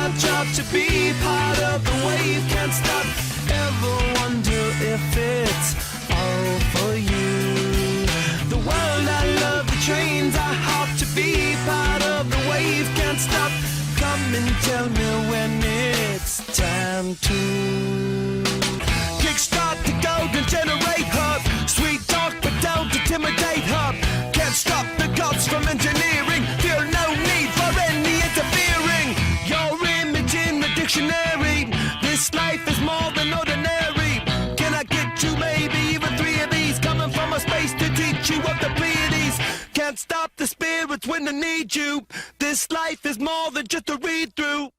our job to be part of the wave. Can't stop, ever wonder if it's all for you. The world I love, the trains I hop to be part of the wave. Can't stop, come and tell me when it's time to kickstart the golden generate hub. Sweet talk but don't intimidate hub. Can't stop the gods from engineering. Feel no need for any interfering. Your image in the dictionary. This life is more than ordinary. Can I get you maybe even 3 of these? Coming from a space to teach you of the Pleiades. Can't stop the spirits when they need you. This life is more than just a read through.